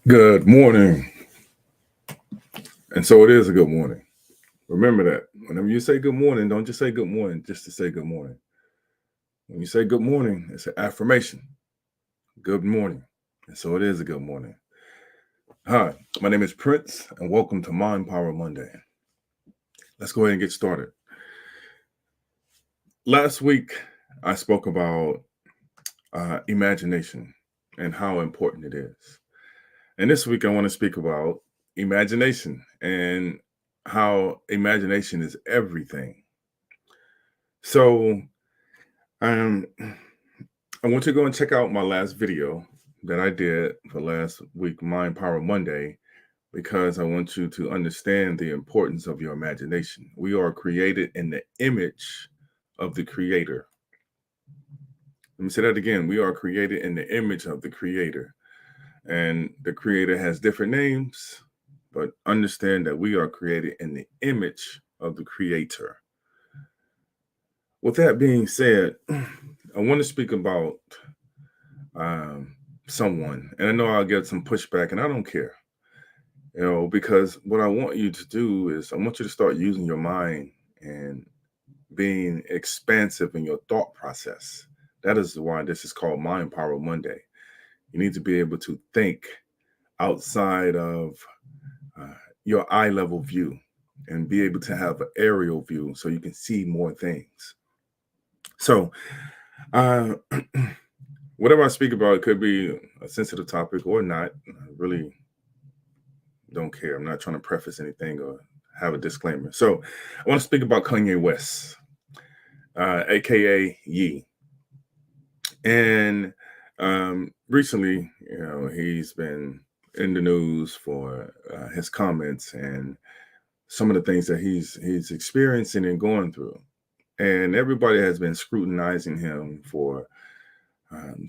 Good morning. And so it is a good morning. Remember that. Whenever you say good morning, don't just say good morning just to say good morning. When you say good morning, it's an affirmation. Good morning. And so it is a good morning. Hi, my name is Prince, and welcome to Mindpower Monday. Let's go ahead and get started. Last week, I spoke about imagination and how important it is. And this week, I want to speak about imagination and how imagination is everything. So, um, I want you to go and check out my last video that I did for last week, Mind Power Monday, because I want you to understand the importance of your imagination. We are created in the image of the Creator. Let me say that again. We are created in the image of the Creator. And the Creator has different names, but understand that we are created in the image of the Creator. With that being said, I want to speak about someone, and I know I'll get some pushback, and I don't care, because what I want you to do is I want you to start using your mind and being expansive in your thought process. That is why this is called Mind Power Monday. You need to be able to think outside of uh, your eye level view and be able to have an aerial view so you can see more things. So, uh, whatever I speak about, it could be a sensitive topic or not. I really don't care. I'm not trying to preface anything or have a disclaimer. So I want to speak about Kanye West, aka Ye. And recently, he's been in the news for his comments and some of the things that he's experiencing and going through. And everybody has been scrutinizing him for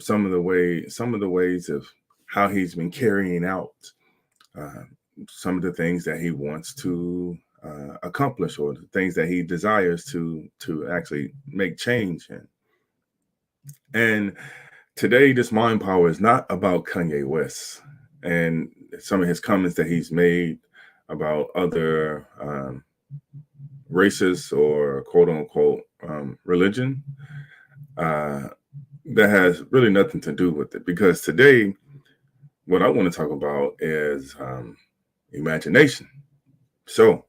some of the ways of how he's been carrying out uh, some of the things that he wants to accomplish, or the things that he desires to actually make change in. And today, this mind power is not about Kanye West and some of his comments that he's made about other races or quote unquote religion. Uh, that has really nothing to do with it, because today what I want to talk about is imagination. So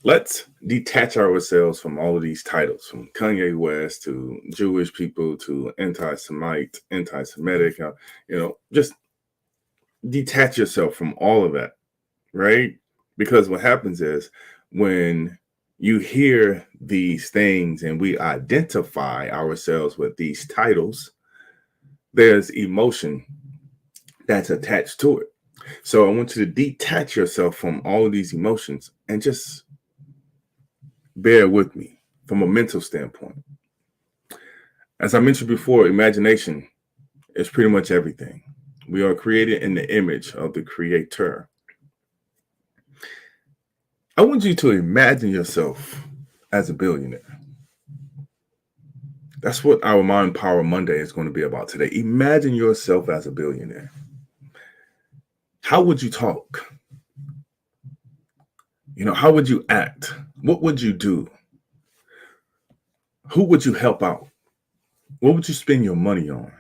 let's detach ourselves from all of these titles, from Kanye West to Jewish people to anti-Semite, anti-Semitic. Just detach yourself from all of that, right? Because what happens is when you hear these things and we identify ourselves with these titles, there's emotion that's attached to it. So I want you to detach yourself from all of these emotions and just bear with me from a mental standpoint. As I mentioned before, imagination is pretty much everything. We are created in the image of the Creator. I want you to imagine yourself as a billionaire. That's what our Mind Power Monday is going to be about today. Imagine yourself as a billionaire. How would you talk? How would you act? What would you do? Who would you help out? What would you spend your money on?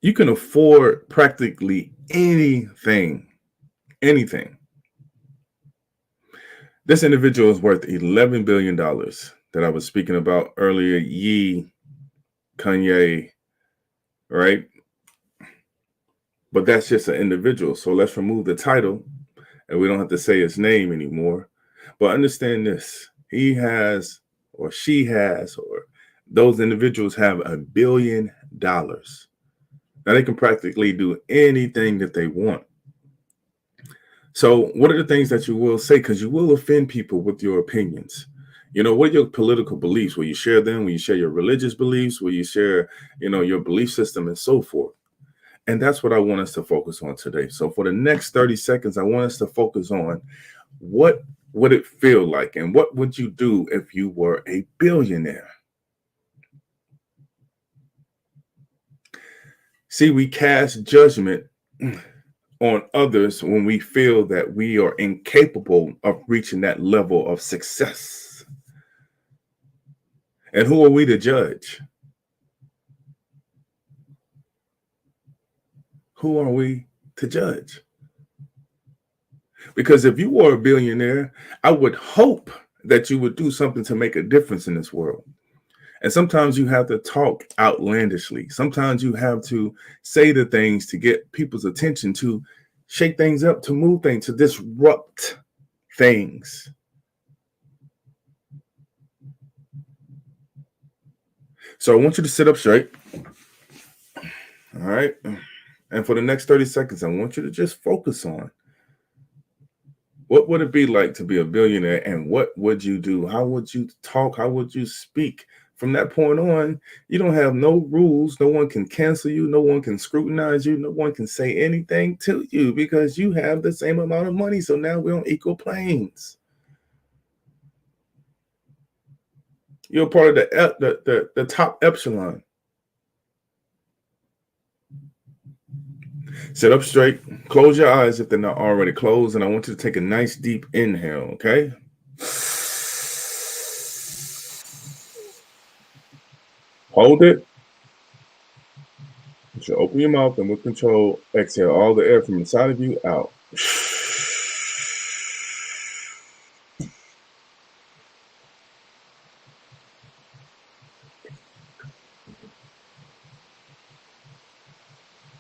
You can afford practically anything. Anything. This individual is worth $11 billion that I was speaking about earlier. Kanye, right? But that's just an individual. So let's remove the title and we don't have to say his name anymore. But understand this. He has, or she has, or those individuals have $1 billion. Now they can practically do anything that they want. So what are the things that you will say? Because you will offend people with your opinions. What are your political beliefs? Will you share them? Will you share your religious beliefs? Will you share, your belief system and so forth? And that's what I want us to focus on today. So for the next 30 seconds, I want us to focus on what would it feel like and what would you do if you were a billionaire? See, we cast judgment on others when we feel that we are incapable of reaching that level of success. And who are we to judge? Who are we to judge? Because if you were a billionaire, I would hope that you would do something to make a difference in this world. And sometimes you have to talk outlandishly. Sometimes you have to say the things to get people's attention, to shake things up, to move things, to disrupt things. So I want you to sit up straight. All right. And for the next 30 seconds, I want you to just focus on what would it be like to be a billionaire, and what would you do? How would you talk? How would you speak? From that point on, you don't have no rules. No one can cancel you. No one can scrutinize you. No one can say anything to you because you have the same amount of money. So now we're on equal planes. You're part of the top epsilon. Sit up straight. Close your eyes if they're not already closed. And I want you to take a nice deep inhale, okay? Hold it. You should open your mouth and with control, exhale all the air from inside of you out.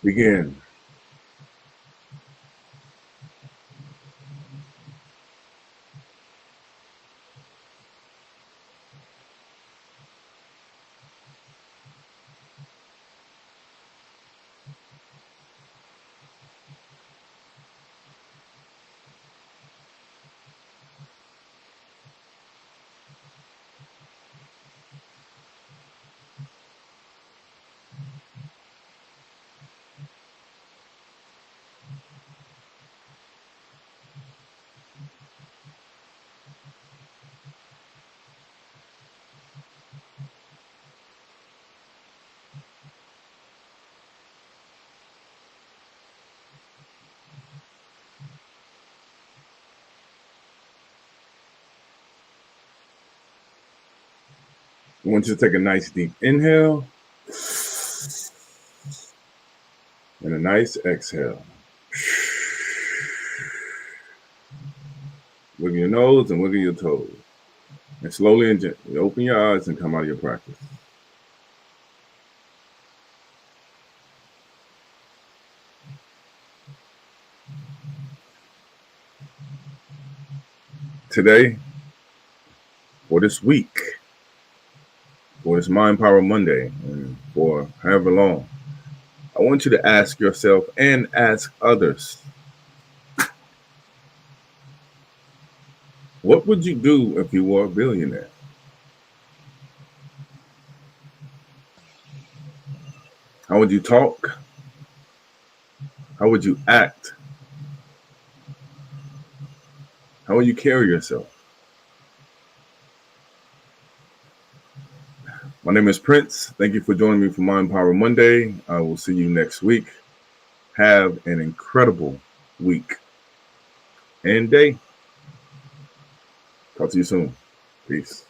Begin. I want you to take a nice deep inhale and a nice exhale. Wiggle your nose and wiggle your toes. And slowly and gently open your eyes and come out of your practice. Today, for this week, for this Mindpower Monday, and for however long, I want you to ask yourself and ask others, what would you do if you were a billionaire? How would you talk? How would you act? How would you carry yourself? My name is Prince. Thank you for joining me for Mindpower Monday. I will see you next week. Have an incredible week and day. Talk to you soon. Peace.